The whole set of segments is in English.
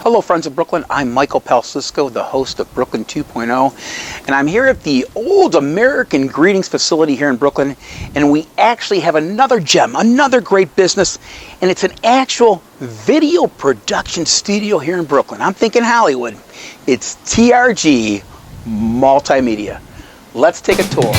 Hello friends of Brooklyn, I'm Michael Palcisko, the host of Brooklyn 2.0, and I'm here at the Old American Greetings facility here in Brooklyn, and we actually have another gem, another great business, and it's an actual video production studio here in Brooklyn. I'm thinking Hollywood. It's TRG Multimedia. Let's take a tour.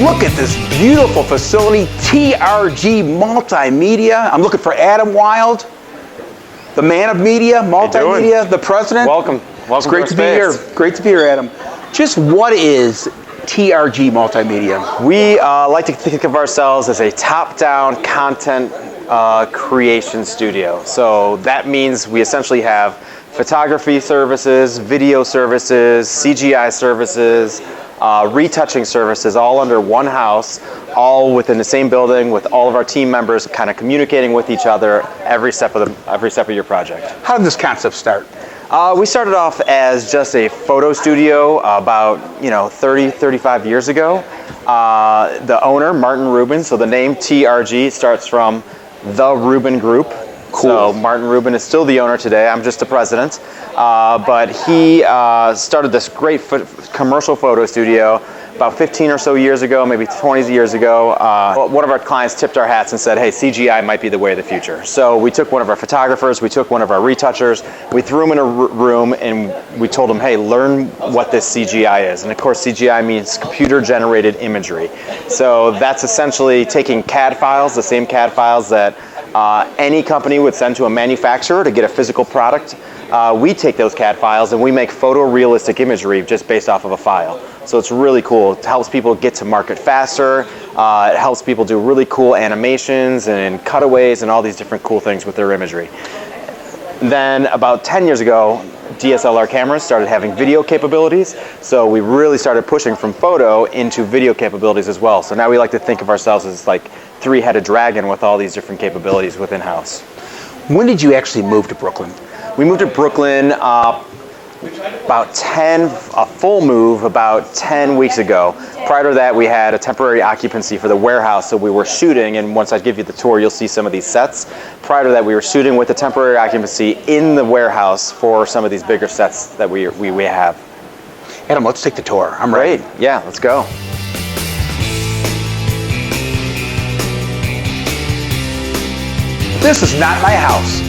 Look at this beautiful facility, TRG Multimedia. I'm looking for Adam Wild, the man of media, multimedia, the president. Welcome. It's great to be here. Great to be here, Adam. Just what is TRG Multimedia? We like to think of ourselves as a top-down content creation studio. So that means we essentially have photography services, video services, CGI services, retouching services, all under one house, all within the same building, with all of our team members kind of communicating with each other every step of your project. How did this concept start? We started off as just a photo studio about 35 years ago. The owner, Martin Rubin, so the name TRG starts from the Rubin Group. Cool. So Martin Rubin is still the owner today. I'm just the president. But he started this great commercial photo studio about 15 or so years ago, maybe 20 years ago. One of our clients tipped our hats and said, hey, CGI might be the way of the future. So we took one of our photographers, we took one of our retouchers, we threw them in a room and we told them, hey, learn what this CGI is. And of course, CGI means computer-generated imagery. So that's essentially taking CAD files, the same CAD files that any company would send to a manufacturer to get a physical product. We take those CAD files and we make photorealistic imagery just based off of a file. So it's really cool. It helps people get to market faster. It helps people do really cool animations and cutaways and all these different cool things with their imagery. Then about 10 years ago, DSLR cameras started having video capabilities. So we really started pushing from photo into video capabilities as well. So now we like to think of ourselves as like three-headed dragon with all these different capabilities within house. When did you actually move to Brooklyn? We moved to Brooklyn a full move about 10 weeks ago. Prior to that, we had a temporary occupancy for the warehouse, so we were shooting, and once I give you the tour, you'll see some of these sets. Prior to that, we were shooting with the temporary occupancy in the warehouse for some of these bigger sets that we have. Adam, let's take the tour. I'm ready. Great. Yeah, let's go. This is not my house.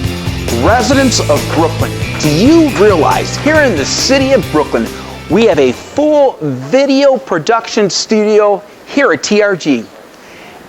Residents of Brooklyn, do you realize here in the city of Brooklyn, we have a full video production studio here at TRG.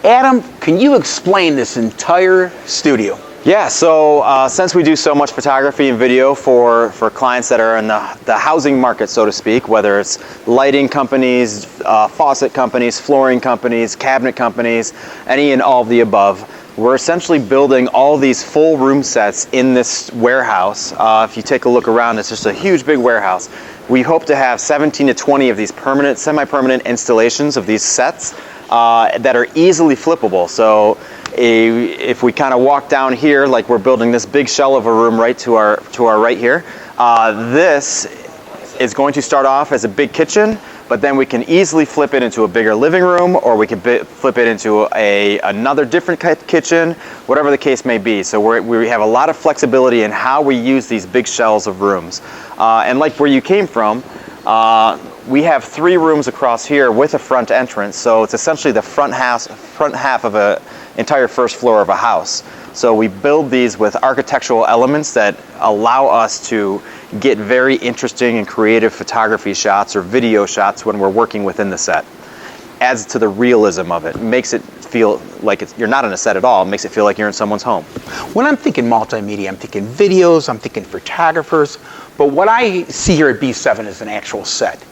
Adam, can you explain this entire studio? Yeah, so since we do so much photography and video for clients that are in the housing market, so to speak, whether it's lighting companies, faucet companies, flooring companies, cabinet companies, any and all of the above, we're essentially building all these full room sets in this warehouse. If you take a look around, it's just a huge big warehouse. We hope to have 17 to 20 of these permanent, semi-permanent installations of these sets that are easily flippable. So if we kind of walk down here, like we're building this big shell of a room right to our right here, this is going to start off as a big kitchen, but then we can easily flip it into a bigger living room, or we can flip it into another different kitchen, whatever the case may be. So we have a lot of flexibility in how we use these big shells of rooms. And like where you came from, we have 3 rooms across here with a front entrance. So it's essentially the front half of an entire first floor of a house. So we build these with architectural elements that allow us to get very interesting and creative photography shots or video shots when we're working within the set. Adds to the realism of it. Makes it feel like you're not in a set at all. It makes it feel like you're in someone's home. When I'm thinking multimedia, I'm thinking videos, I'm thinking photographers, but what I see here at B7 is an actual set.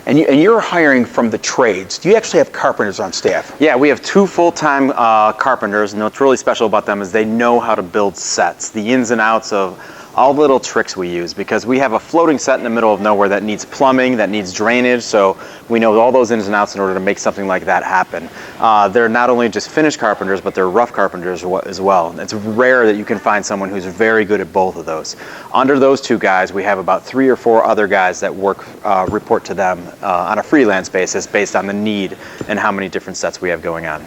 And you're hiring from the trades. Do you actually have carpenters on staff? Yeah, we have 2 full-time carpenters, and what's really special about them is they know how to build sets. The ins and outs of all the little tricks we use, because we have a floating set in the middle of nowhere that needs plumbing, that needs drainage, so we know all those ins and outs in order to make something like that happen. They're not only just finished carpenters, but they're rough carpenters as well. It's rare that you can find someone who's very good at both of those. Under those two guys, we have about 3 or 4 other guys that report to them on a freelance basis based on the need and how many different sets we have going on.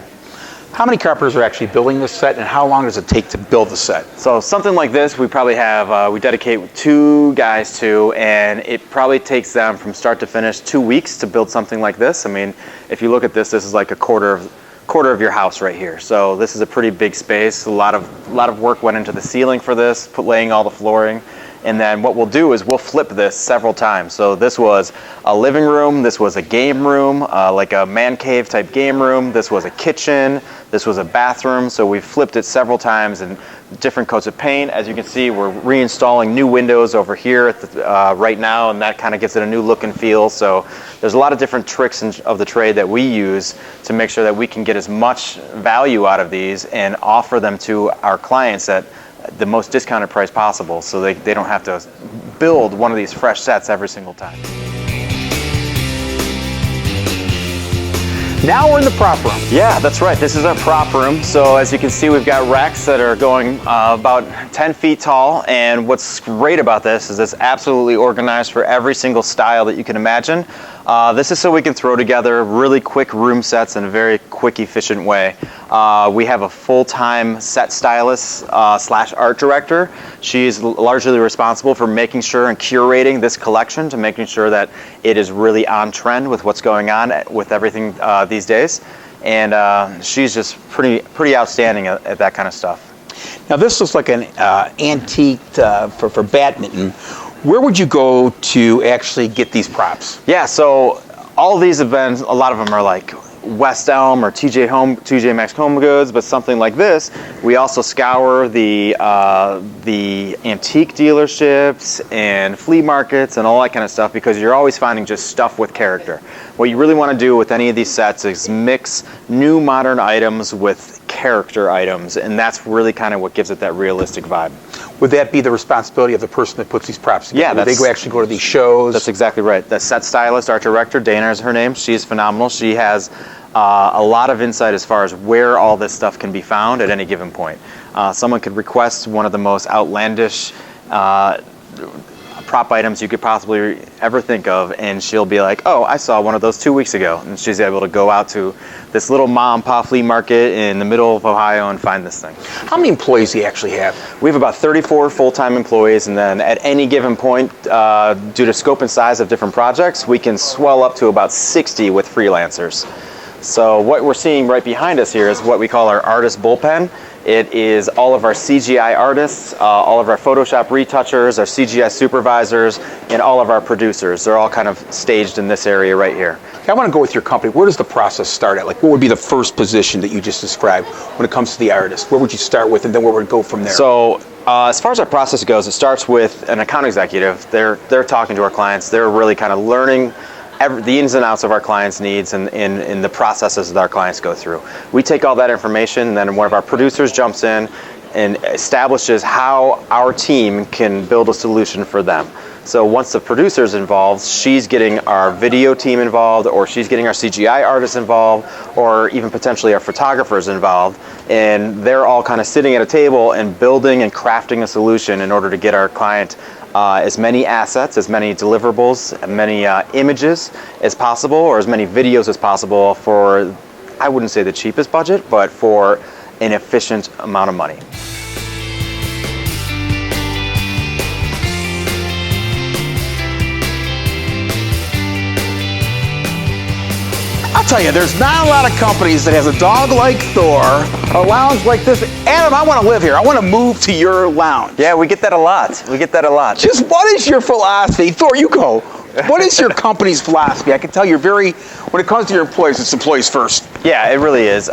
How many carpenters are actually building this set, and how long does it take to build the set? So something like this, we probably have, we dedicate 2 guys to, and it probably takes them from start to finish 2 weeks to build something like this. I mean, if you look at this, this is like a quarter of your house right here. So this is a pretty big space. A lot of work went into the ceiling for this, laying all the flooring. And then what we'll do is we'll flip this several times. So this was a living room, this was a game room, like a man cave type game room, this was a kitchen, this was a bathroom. So we've flipped it several times in different coats of paint. As you can see, we're reinstalling new windows over here at right now, and that kind of gives it a new look and feel. So there's a lot of different tricks of the trade that we use to make sure that we can get as much value out of these and offer them to our clients at the most discounted price possible, so they don't have to build one of these fresh sets every single time. Now we're in the prop room. Yeah, that's right. This is our prop room. So as you can see, we've got racks that are going about 10 feet tall. And what's great about this is it's absolutely organized for every single style that you can imagine. This is so we can throw together really quick room sets in a very quick, efficient way. We have a full-time set stylist slash art director. She's largely responsible for making sure and curating this collection, to making sure that it is really on trend with what's going on with everything these days. And she's just pretty outstanding at that kind of stuff. Now this looks like an antique for badminton. Where would you go to actually get these props? Yeah, so all of these have been, a lot of them are like West Elm or TJ Maxx Home Goods, but something like this, we also scour the antique dealerships and flea markets and all that kind of stuff, because you're always finding just stuff with character. What you really want to do with any of these sets is mix new modern items with character items, and that's really kind of what gives it that realistic vibe. Would that be the responsibility of the person that puts these props together? Yeah, they actually go to these shows? That's exactly right. The set stylist, art director, Dana is her name. She's phenomenal. She has a lot of insight as far as where all this stuff can be found at any given point. Someone could request one of the most outlandish prop items you could possibly ever think of, and she'll be like, oh, I saw one of those 2 weeks ago. And she's able to go out to this little mom and pop flea market in the middle of Ohio and find this thing. How many employees do you actually have? We have about 34 full-time employees, and then at any given point, due to scope and size of different projects, we can swell up to about 60 with freelancers. So what we're seeing right behind us here is what we call our artist bullpen. It is all of our CGI artists, all of our Photoshop retouchers, our CGI supervisors, and all of our producers. They're all kind of staged in this area right here. Okay, I want to go with your company. Where does the process start at? Like, what would be the first position that you just described when it comes to the artist? Where would you start with, and then where would it go from there? So as far as our process goes, it starts with an account executive. They're talking to our clients. They're really kind of learning the ins and outs of our clients' needs and the processes that our clients go through. We take all that information, and then one of our producers jumps in and establishes how our team can build a solution for them. So once the producer's involved, she's getting our video team involved, or she's getting our CGI artists involved, or even potentially our photographers involved, and they're all kind of sitting at a table and building and crafting a solution in order to get our client as many assets, as many deliverables, as many images as possible, or as many videos as possible for, I wouldn't say the cheapest budget, but for an efficient amount of money. I'll tell you, there's not a lot of companies that has a dog like Thor, a lounge like this. Adam, I want to live here. I want to move to your lounge. Yeah, we get that a lot. We get that a lot. Just what is your philosophy? Thor, you go. What is your company's philosophy? I can tell you're very, when it comes to your employees, it's employees first. Yeah, it really is.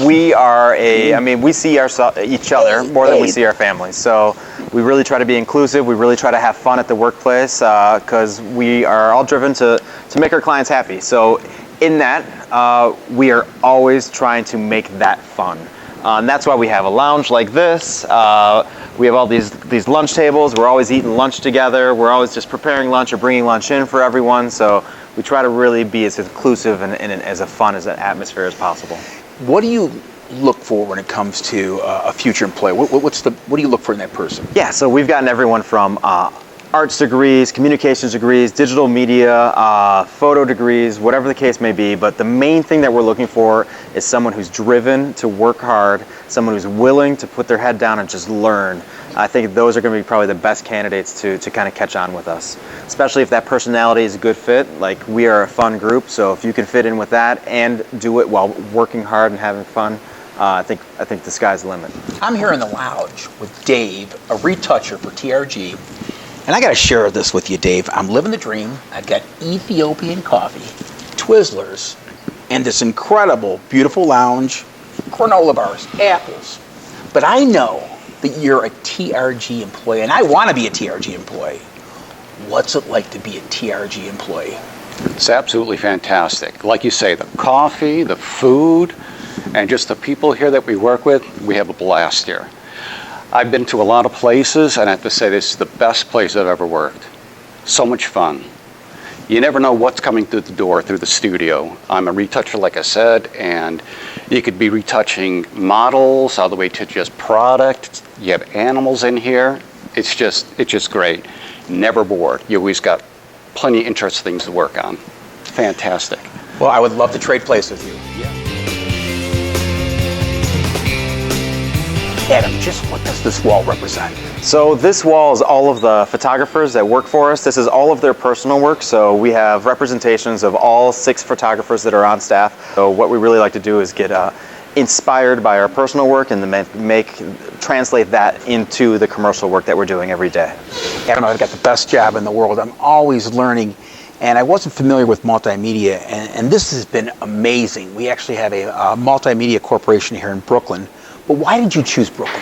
We are we see each other more than we see our families. So we really try to be inclusive. We really try to have fun at the workplace, because we are all driven to make our clients happy. So in that, we are always trying to make that fun. And that's why we have a lounge like this. We have all these lunch tables. We're always eating lunch together. We're always just preparing lunch or bringing lunch in for everyone. So we try to really be as inclusive and as fun as an atmosphere as possible. What do you look for when it comes to a future employee? What do you look for in that person? Yeah, so we've gotten everyone from arts degrees, communications degrees, digital media, photo degrees, whatever the case may be. But the main thing that we're looking for is someone who's driven to work hard, someone who's willing to put their head down and just learn. I think those are going to be probably the best candidates to kind of catch on with us, especially if that personality is a good fit. Like, we are a fun group, so if you can fit in with that and do it while working hard and having fun, I think the sky's the limit. I'm here in the lounge with Dave, a retoucher for TRG. And I got to share this with you, Dave. I'm living the dream. I've got Ethiopian coffee, Twizzlers, and this incredible, beautiful lounge, granola bars, apples. But I know that you're a TRG employee, and I want to be a TRG employee. What's it like to be a TRG employee? It's absolutely fantastic. Like you say, the coffee, the food, and just the people here that we work with, we have a blast here. I've been to a lot of places, and I have to say this is the best place I've ever worked. So much fun. You never know what's coming through the door, through the studio. I'm a retoucher, like I said, and you could be retouching models all the way to just product. You have animals in here. It's just great. Never bored. You always got plenty of interesting things to work on. Fantastic. Well, I would love to trade places with you. Yeah. Adam, just what does this wall represent? So this wall is all of the photographers that work for us. This is all of their personal work. So we have representations of all 6 photographers that are on staff. So what we really like to do is get inspired by our personal work and then translate that into the commercial work that we're doing every day. Adam, I've got the best job in the world. I'm always learning, and I wasn't familiar with multimedia, and this has been amazing. We actually have a multimedia corporation here in Brooklyn. But why did you choose Brooklyn?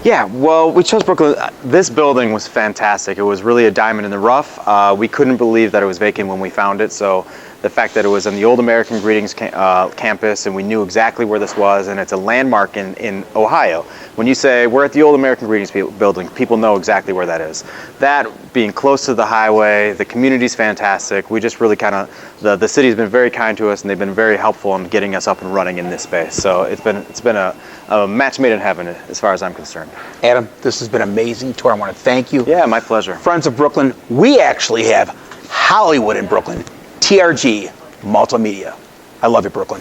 Yeah, well, we chose Brooklyn. This building was fantastic. It was really a diamond in the rough. We couldn't believe that it was vacant when we found it. So the fact that it was in the old American Greetings campus, and we knew exactly where this was, and it's a landmark in Ohio. When you say we're at the old American Greetings building, people know exactly where that is. That being close to the highway, the community's fantastic. We just really kind of, the city's been very kind to us, and they've been very helpful in getting us up and running in this space. So it's been a match made in heaven as far as I'm concerned. Adam, this has been an amazing tour. I want to thank you. Yeah, my pleasure. Friends of Brooklyn, we actually have Hollywood in Brooklyn. TRG Multimedia. I love you, Brooklyn.